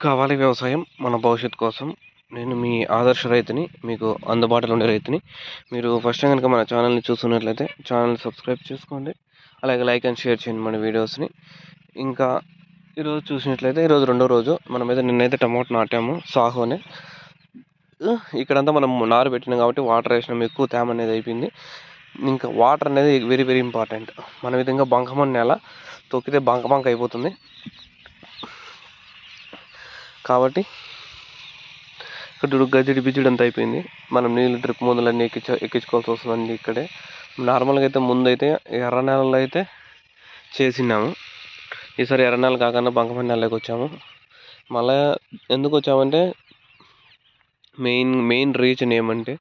కావాలి వ్యవసాయం మన భవిష్యత్తు కోసం. నేను మీ ఆదర్శ రైతుని, మీకు అందుబాటులో ఉండే రైతుని. మీరు ఫస్ట్ టైం కనుక మన ఛానల్ని చూస్తున్నట్లయితే ఛానల్ని సబ్స్క్రైబ్ చేసుకోండి. అలాగే లైక్ అండ్ షేర్ చేయండి మన వీడియోస్ని. ఇంకా ఈరోజు చూసినట్లయితే ఈరోజు రెండో రోజు. మనమైతే నిన్నైతే టమాటో నాటాము సాహు అని. ఇక్కడంతా మనం నారు పెట్టినాం కాబట్టి వాటర్ వేసినాం, ఎక్కువ తేమ అనేది అయిపోయింది. ఇంకా వాటర్ అనేది వెరీ వెరీ ఇంపార్టెంట్. మన విధంగా బంకమన్న నేల తొక్కితే బంక అయిపోతుంది కాబట్టి ఇక్కడ గజిడి బిజిడి అంతా అయిపోయింది. మనం నీళ్ళు డ్రిప్ మందులన్నీ ఎక్కించుకోవాల్సి వస్తుందండి ఇక్కడే. నార్మల్గా అయితే ముందైతే ఎర్ర నేలలో అయితే చేసినాము. ఈసారి ఎర్ర నేల కాకుండా బంకమట్టి నేలలోకి వచ్చాము. మళ్ళీ ఎందుకు వచ్చామంటే మెయిన్ రీజన్ ఏమంటే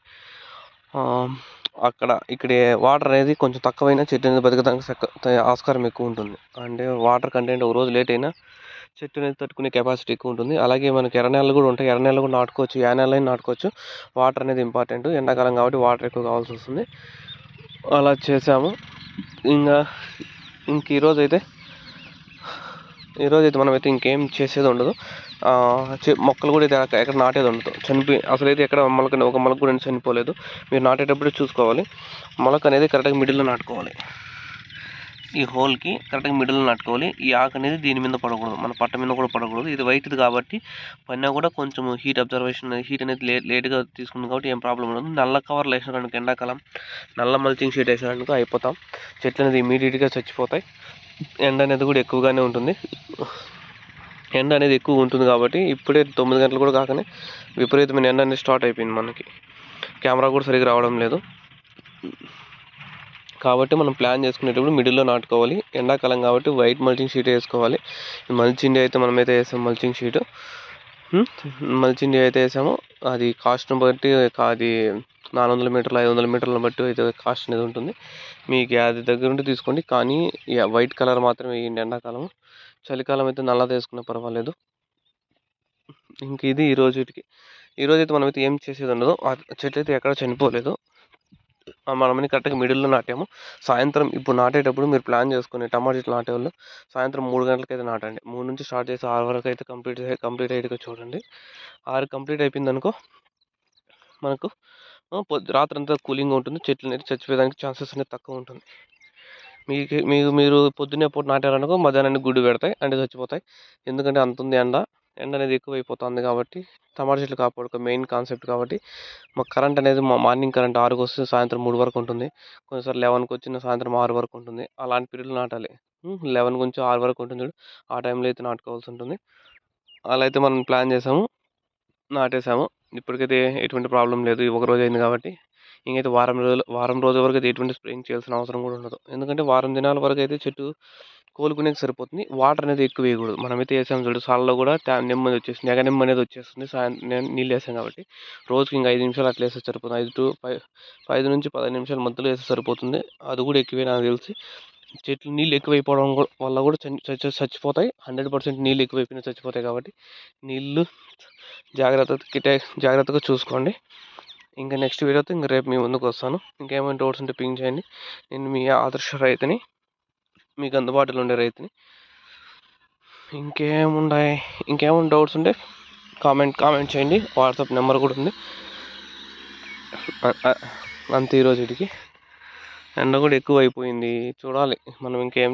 ఇక్కడ వాటర్ అనేది కొంచెం తక్కువైనా చెట్టు అనేది బతకడానికి ఆస్కారం ఎక్కువ ఉంటుంది. అంటే వాటర్ కంటెంట్ ఒక రోజు లేట్ అయినా చెట్టు అనేది తట్టుకునే కెపాసిటీ ఎక్కువ ఉంటుంది. అలాగే మనకి ఎర్ర నేలలు కూడా ఉంటాయి. ఎర్ర నేలలు కూడా నాటుకోవచ్చు, ఏ నేల అయినా నాటుకోవచ్చు. వాటర్ అనేది ఇంపార్టెంట్. ఎండాకాలం కాబట్టి వాటర్ ఎక్కువ కావాల్సి వస్తుంది. అలా చేసాము. ఇంక ఈరోజైతే మనమైతే ఇంకేం చేసేది ఉండదు. మొక్కలు కూడా అయితే ఎక్కడ నాటేది ఉండదు. అసలైతే ఎక్కడ ఒక మొలక కూడా చనిపోలేదు. మీరు నాటేటప్పుడే చూసుకోవాలి. మొలక అనేది కరెక్ట్గా మిడిల్లో నాటుకోవాలి. ఈ హోల్కి కరెక్ట్గా మిడిల్లో నాటుకోవాలి. ఈ ఆకు అనేది దీని మీద పడకూడదు, మన పట్ట మీద కూడా పడకూడదు. ఇది వైట్ది కాబట్టి పైన కూడా కొంచెం హీట్ అనేది లేట్గా తీసుకుంది కాబట్టి ఏం ప్రాబ్లం ఉండదు. నల్ల కవర్లు వేసినారనుకో, ఎండాకాలం నల్ల మల్చింగ్ షీట్ వేసినారనుకో అయిపోతాం. చెట్లు అనేది ఇమీడియట్గా చచ్చిపోతాయి. ఎండ అనేది కూడా ఎక్కువగానే ఉంటుంది. ఎండ అనేది ఎక్కువ ఉంటుంది కాబట్టి ఇప్పుడే 9 గంటలు కూడా కాకనే విపరీతమైన ఎండ అనేది స్టార్ట్ అయిపోయింది. మనకి కెమెరా కూడా సరిగ్గా రావడం లేదు కాబట్టి మనం ప్లాన్ చేసుకునేటప్పుడు మిడిల్లో నాటుకోవాలి. ఎండాకాలం కాబట్టి వైట్ మల్చింగ్ షీట్ వేసుకోవాలి. మల్చింగ్ అయితే మనమైతే వేసాం. మల్చింగ్ షీట్ అయితే వేసాము. అది కాస్ట్ని బట్టి అది 400 మీటర్లు 500 మీటర్లను బట్టి అయితే కాస్ట్ అనేది ఉంటుంది. మీకు అది దగ్గర ఉండి తీసుకోండి. కానీ వైట్ కలర్ మాత్రమే వేయండి ఎండాకాలం. చలికాలం అయితే నల్లది వేసుకున్నా పర్వాలేదు. ఇంక ఇది ఈరోజైతే మనమైతే ఏం చేసేది ఉండదు. చెట్టు అయితే ఎక్కడ చనిపోలేదు. మనమని కరెక్ట్గా మిడిల్లో నాటాము. సాయంత్రం ఇప్పుడు నాటేటప్పుడు మీరు ప్లాన్ చేసుకుని టమాటా చెట్లు నాటేవాళ్ళు సాయంత్రం 3 గంటలకైతే నాటండి. 3 నుంచి స్టార్ట్ చేసి 6 వరకు అయితే కంప్లీట్ అయ్యేట్టుగా చూడండి. 6 కంప్లీట్ అయిపోయింది అనుకో, మనకు రాత్రి అంతా కూలింగ్ ఉంటుంది. చెట్లు అనేది చచ్చిపోయేదానికి ఛాన్సెస్ అనేది తక్కువ ఉంటుంది. మీరు పొద్దున్నే పూట నాటారనుకో మధ్యాహ్నానికి గుడ్డు పెడతాయి, అంటే చచ్చిపోతాయి. ఎందుకంటే అంత ఉంది ఎండ అనేది ఎక్కువ అయిపోతుంది కాబట్టి. టమాటా చెట్లు కాపాడుకో మెయిన్ కాన్సెప్ట్ కాబట్టి. మాకు కరెంట్ అనేది మార్నింగ్ కరెంట్ 6కి వస్తే సాయంత్రం 3 వరకు ఉంటుంది. కొన్నిసార్లు 11కి వచ్చిన సాయంత్రం 6 వరకు ఉంటుంది. అలాంటి పీరియడ్లో నాటాలి. 11 నుంచి 6 వరకు ఉంటుంది చూడు, ఆ టైంలో అయితే నాటుకోవాల్సి ఉంటుంది. అలా అయితే మనం ప్లాన్ చేసాము, నాటేసాము. ఇప్పటికైతే ఎటువంటి ప్రాబ్లం లేదు. ఒక రోజు అయింది కాబట్టి. ఇంకైతే వారం రోజుల వరకు అయితే ఎటువంటి స్ప్రేయింగ్ చేయాల్సిన అవసరం కూడా ఉండదు. ఎందుకంటే వారం దినాల వరకు అయితే చెట్టు కోలుకునేకి సరిపోతుంది. వాటర్ అనేది ఎక్కువ వేయకూడదు. మనమైతే వేసాం చూడు, సాల్లో కూడా నెమ్మ వచ్చేస్తుంది, నెమ్మ అనేది వచ్చేస్తుంది. నీళ్ళు వేసాం కాబట్టి రోజుకి ఇంకా 5 నిమిషాలు అట్లా వేస్తే సరిపోతుంది. 5 నుంచి 15 నిమిషాల మధ్యలో వేస్తే సరిపోతుంది. అది కూడా ఎక్కువే నాకు తెలిసి. చెట్లు నీళ్ళు ఎక్కువైపోవడం వల్ల కూడా చచ్చిపోతాయి. 100% నీళ్ళు ఎక్కువైపోయినా చచ్చిపోతాయి కాబట్టి నీళ్ళు జాగ్రత్తగా చూసుకోండి. ఇంకా నెక్స్ట్ వీడియోతో ఇంకా రేపు మీ ముందుకు వస్తాను. ఇంకేమైనా డౌట్స్ ఉంటే పింగ్ చేయండి. నేను మీ ఆదర్శ రైతుని, మీకు అందుబాటులో ఉండే రైతుని. ఇంకేమైనా డౌట్స్ ఉంటే కామెంట్ చేయండి. వాట్సాప్ నెంబర్ కూడా ఉంది. అంతే ఈరోజుకి ఎండ కూడా ఎక్కువ అయిపోయింది. చూడాలి మనం ఇంకేం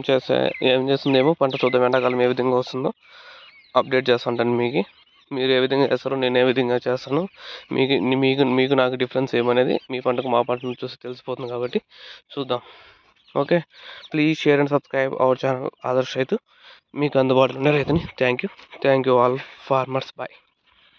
చేస్తుందేమో పంట చూద్దాం. ఎండాకాలం ఏ విధంగా వస్తుందో అప్డేట్ చేస్తుంటాను మీకు. మీరు ఏ విధంగా చేస్తారో నేను ఏ విధంగా చేస్తాను. మీకు నాకు డిఫరెన్స్ ఏమనేది మీ పంటకు మా పంటను చూసి తెలిసిపోతుంది కాబట్టి చూద్దాం. Okay, please share and subscribe our channel Adarsha Raitu, మీకు అందుబాటులో ఉండే రైతుని. Thank you all farmers. Bye.